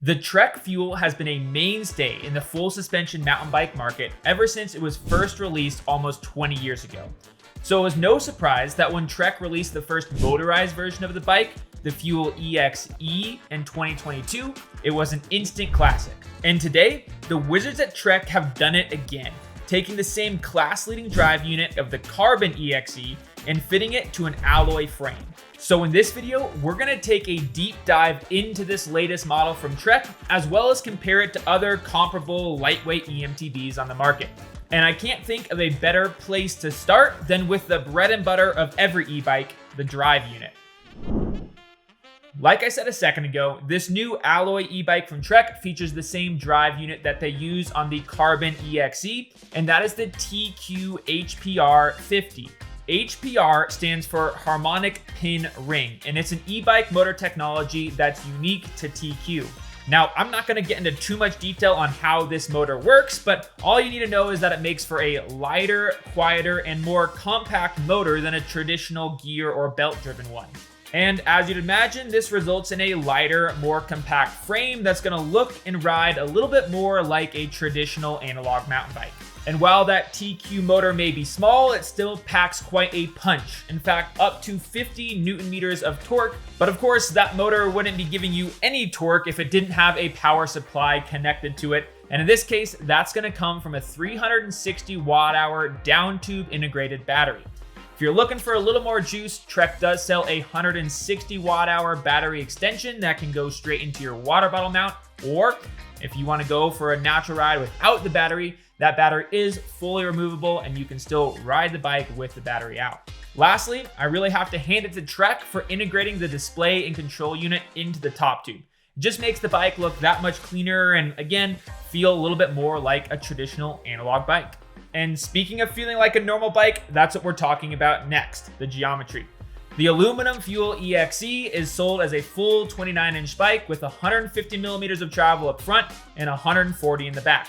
The Trek Fuel has been a mainstay in the full suspension mountain bike market ever since it was first released almost 20 years ago. So it was no surprise that when Trek released the first motorized version of the bike, the Fuel EXE, in 2022, it was an instant classic. And today, the wizards at Trek have done it again, taking the same class-leading drive unit of the Carbon EXE and fitting it to an alloy frame. So in this video, we're gonna take a deep dive into this latest model from Trek, as well as compare it to other comparable lightweight EMTBs on the market. And I can't think of a better place to start than with the bread and butter of every e-bike, the drive unit. Like I said a second ago, this new alloy e-bike from Trek features the same drive unit that they use on the Carbon EXE, and that is the TQ HPR 50. HPR stands for Harmonic Pin Ring, and it's an e-bike motor technology that's unique to TQ. Now, I'm not gonna get into too much detail on how this motor works, but all you need to know is that it makes for a lighter, quieter, and more compact motor than a traditional gear or belt-driven one. And as you'd imagine, this results in a lighter, more compact frame that's gonna look and ride a little bit more like a traditional analog mountain bike. And while that TQ motor may be small, it still packs quite a punch. In fact, up to 50 Newton meters of torque. But of course, that motor wouldn't be giving you any torque if it didn't have a power supply connected to it. And in this case, that's gonna come from a 360 watt hour down tube integrated battery. If you're looking for a little more juice, Trek does sell a 160 watt hour battery extension that can go straight into your water bottle mount. Or if you wanna go for a natural ride without the battery, that battery is fully removable and you can still ride the bike with the battery out. Lastly, I really have to hand it to Trek for integrating the display and control unit into the top tube. It just makes the bike look that much cleaner and again, feel a little bit more like a traditional analog bike. And speaking of feeling like a normal bike, that's what we're talking about next, the geometry. The aluminum Fuel EXE is sold as a full 29-inch bike with 150 millimeters of travel up front and 140 in the back.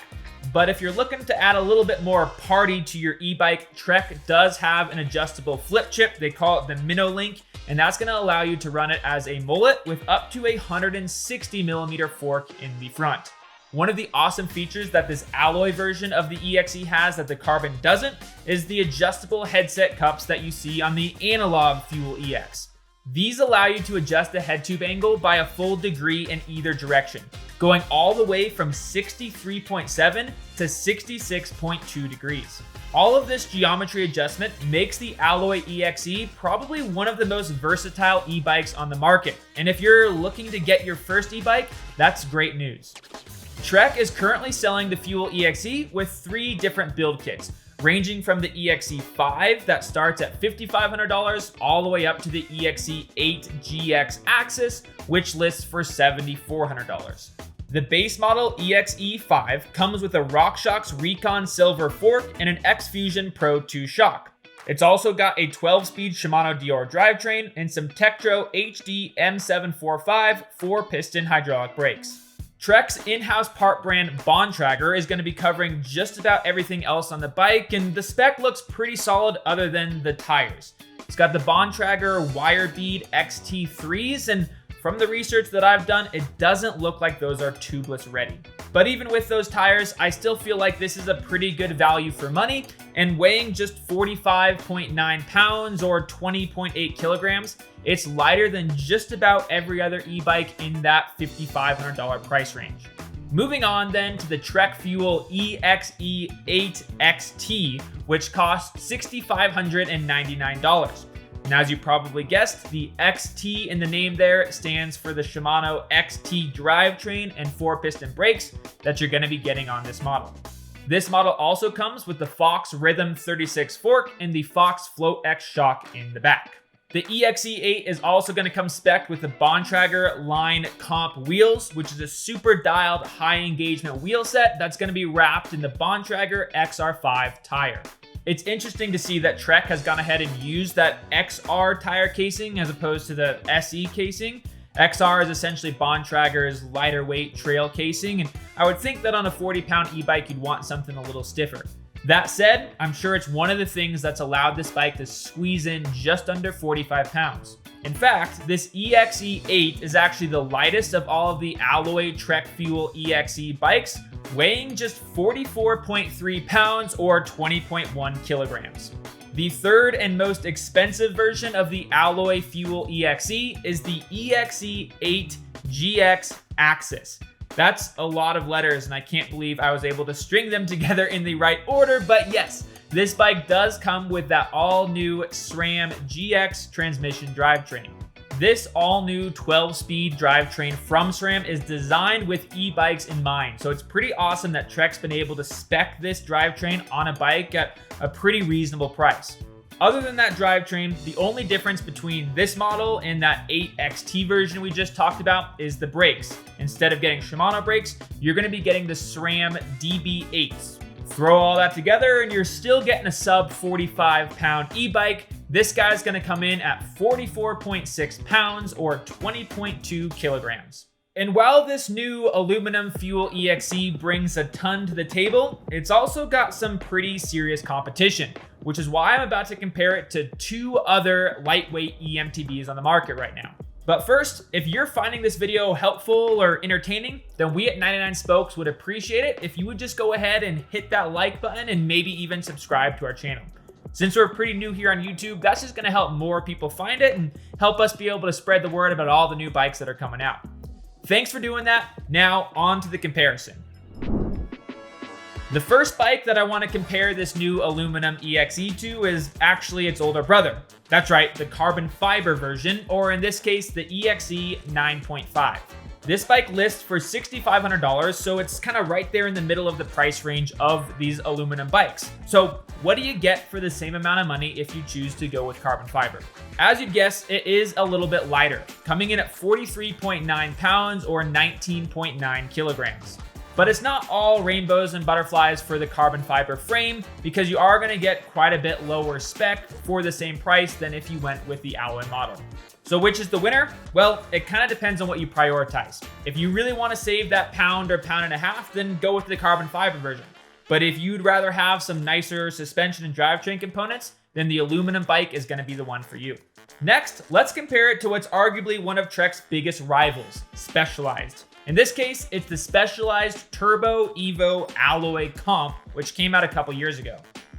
But if you're looking to add a little bit more party to your e-bike, Trek does have an adjustable flip chip. They call it the MinoLink, and that's gonna allow you to run it as a mullet with up to a 160 millimeter fork in the front. One of the awesome features that this alloy version of the EXE has that the Carbon doesn't is the adjustable headset cups that you see on the analog Fuel EX. These allow you to adjust the head tube angle by a full degree in either direction, going all the way from 63.7 to 66.2 degrees. All of this geometry adjustment makes the Alloy EXE probably one of the most versatile e-bikes on the market. And if you're looking to get your first e-bike, that's great news. Trek is currently selling the Fuel EXE with 3 different build kits, ranging from the EXE5 that starts at $5,500 all the way up to the EXE8 GX Axis, which lists for $7,400. The base model EXE5 comes with a RockShox Recon Silver fork and an X-Fusion Pro 2 shock. It's also got a 12-speed Shimano Dior drivetrain and some Tektro HD M745 4-piston hydraulic brakes. Trek's in-house part brand Bontrager is going to be covering just about everything else on the bike, and the spec looks pretty solid other than the tires. It's got the Bontrager Wire Bead XT3s, and from the research that I've done, it doesn't look like those are tubeless ready. But even with those tires, I still feel like this is a pretty good value for money, and weighing just 45.9 pounds or 20.8 kilograms, it's lighter than just about every other e-bike in that $5,500 price range. Moving on then to the Trek Fuel EXE8 XT, which costs $6,599. And as you probably guessed, the XT in the name there stands for the Shimano XT drivetrain and 4-piston brakes that you're going to be getting on this model. This model also comes with the Fox Rhythm 36 fork and the Fox Float X shock in the back. The EXE8 is also going to come spec'd with the Bontrager Line Comp wheels, which is a super dialed high engagement wheel set that's going to be wrapped in the Bontrager XR5 tire. It's interesting to see that Trek has gone ahead and used that XR tire casing as opposed to the SE casing. XR is essentially Bontrager's lighter weight trail casing, and I would think that on a 40-pound e-bike you'd want something a little stiffer. That said, I'm sure it's one of the things that's allowed this bike to squeeze in just under 45 pounds. In fact, this EXE8 is actually the lightest of all of the Alloy Trek Fuel EXE bikes, weighing just 44.3 pounds or 20.1 kilograms. The third and most expensive version of the Alloy Fuel EXE is the EXE8 GX Axis. That's a lot of letters, and I can't believe I was able to string them together in the right order, but yes, this bike does come with that all-new SRAM GX transmission drivetrain. This all-new 12-speed drivetrain from SRAM is designed with e-bikes in mind, so it's pretty awesome that Trek's been able to spec this drivetrain on a bike at a pretty reasonable price. Other than that drivetrain, the only difference between this model and that 8XT version we just talked about is the brakes. Instead of getting Shimano brakes, you're going to be getting the SRAM DB8s. Throw all that together and you're still getting a sub 45 pound e-bike. This guy's gonna come in at 44.6 pounds or 20.2 kilograms. And while this new aluminum fuel EXE brings a ton to the table, it's also got some pretty serious competition, which is why I'm about to compare it to two other lightweight emtbs on the market right now. But first, if you're finding this video helpful or entertaining, then we at 99 Spokes would appreciate it if you would just go ahead and hit that like button and maybe even subscribe to our channel. Since we're pretty new here on YouTube, that's just gonna help more people find it and help us be able to spread the word about all the new bikes that are coming out. Thanks for doing that. Now on to the comparison. The first bike that I want to compare this new aluminum EXE to is actually its older brother. That's right, the carbon fiber version, or in this case, the EXE 9.5. This bike lists for $6,500, so it's kind of right there in the middle of the price range of these aluminum bikes. So what do you get for the same amount of money if you choose to go with carbon fiber? As you'd guess, it is a little bit lighter, coming in at 43.9 pounds or 19.9 kilograms. But it's not all rainbows and butterflies for the carbon fiber frame, because you are going to get quite a bit lower spec for the same price than if you went with the alloy model. So which is the winner? Well, it kind of depends on what you prioritize. If you really want to save that pound or pound and a half, then go with the carbon fiber version. But if you'd rather have some nicer suspension and drivetrain components, then the aluminum bike is going to be the one for you. Next, let's compare it to what's arguably one of Trek's biggest rivals, Specialized. In this case, it's the Specialized Turbo Evo Alloy Comp, which came out a couple years ago.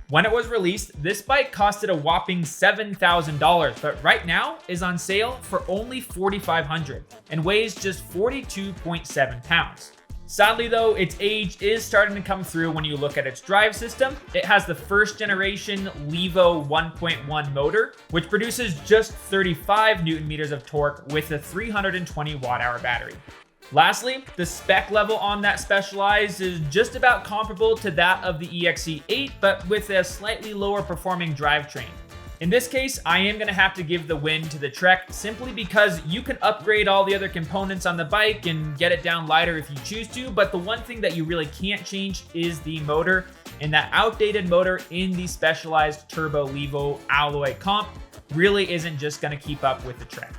When it was released, this bike costed a whopping $7,000, but right now is on sale for only $4,500 and weighs just 42.7 pounds. Sadly though, its age is starting to come through when you look at its drive system. It has the first generation Levo 1.1 motor, which produces just 35 Newton meters of torque with a 320 watt-hour battery. Lastly, the spec level on that Specialized is just about comparable to that of the EXE8, but with a slightly lower performing drivetrain. In this case, I am going to have to give the win to the Trek simply because you can upgrade all the other components on the bike and get it down lighter if you choose to, but the one thing that you really can't change is the motor, and that outdated motor in the Specialized Turbo Levo Alloy Comp really isn't just going to keep up with the Trek.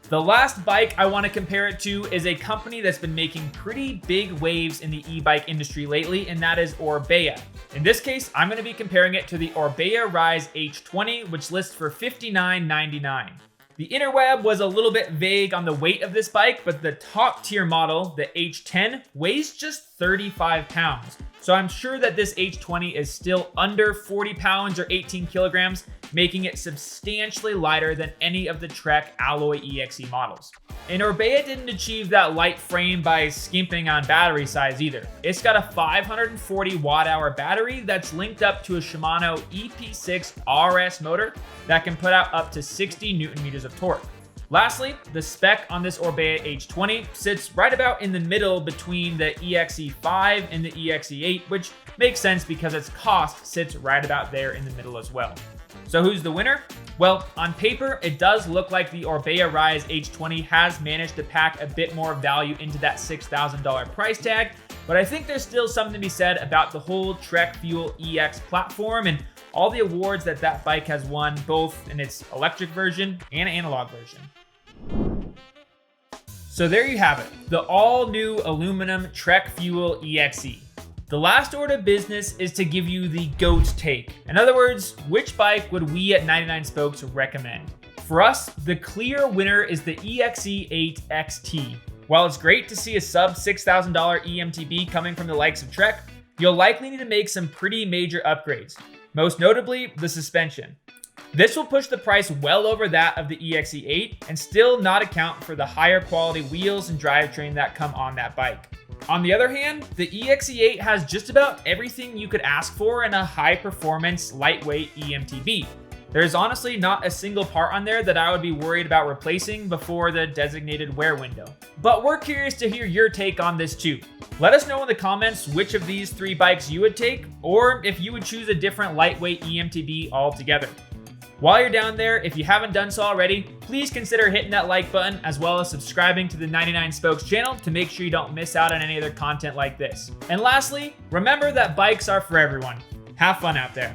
The last bike I want to compare it to is a company that's been making pretty big waves in the e-bike industry lately, and that is Orbea. In this case, I'm going to be comparing it to the Orbea Rise H20, which lists for $59.99. The interweb was a little bit vague on the weight of this bike, but the top tier model, the H10, weighs just 35 pounds. So I'm sure that this H20 is still under 40 pounds or 18 kilograms, making it substantially lighter than any of the Trek Alloy EXE models. And Orbea didn't achieve that light frame by skimping on battery size either. It's got a 540 watt-hour battery that's linked up to a Shimano EP6 RS motor that can put out up to 60 Newton meters of torque. Lastly, the spec on this Orbea H20 sits right about in the middle between the EXE5 and the EXE8, which makes sense because its cost sits right about there in the middle as well. So who's the winner? Well, on paper, it does look like the Orbea Rise H20 has managed to pack a bit more value into that $6,000 price tag, but I think there's still something to be said about the whole Trek Fuel EX platform and all the awards that that bike has won, both in its electric version and analog version. So there you have it, the all-new aluminum Trek Fuel EXE. The last order of business is to give you the GOAT take. In other words, which bike would we at 99 Spokes recommend? For us, the clear winner is the EXE8 XT. While it's great to see a sub $6,000 emtb coming from the likes of Trek, you'll likely need to make some pretty major upgrades, most notably the suspension. This will push the price well over that of the EXE8 and still not account for the higher quality wheels and drivetrain that come on that bike. On the other hand, the EXE8 has just about everything you could ask for in a high-performance, lightweight emtb. There's honestly not a single part on there that I would be worried about replacing before the designated wear window. But we're curious to hear your take on this too. Let us know in the comments which of these 3 bikes you would take, or if you would choose a different lightweight emtb altogether. While you're down there, if you haven't done so already, please consider hitting that like button as well as subscribing to the 99 Spokes channel to make sure you don't miss out on any other content like this. And lastly, remember that bikes are for everyone. Have fun out there.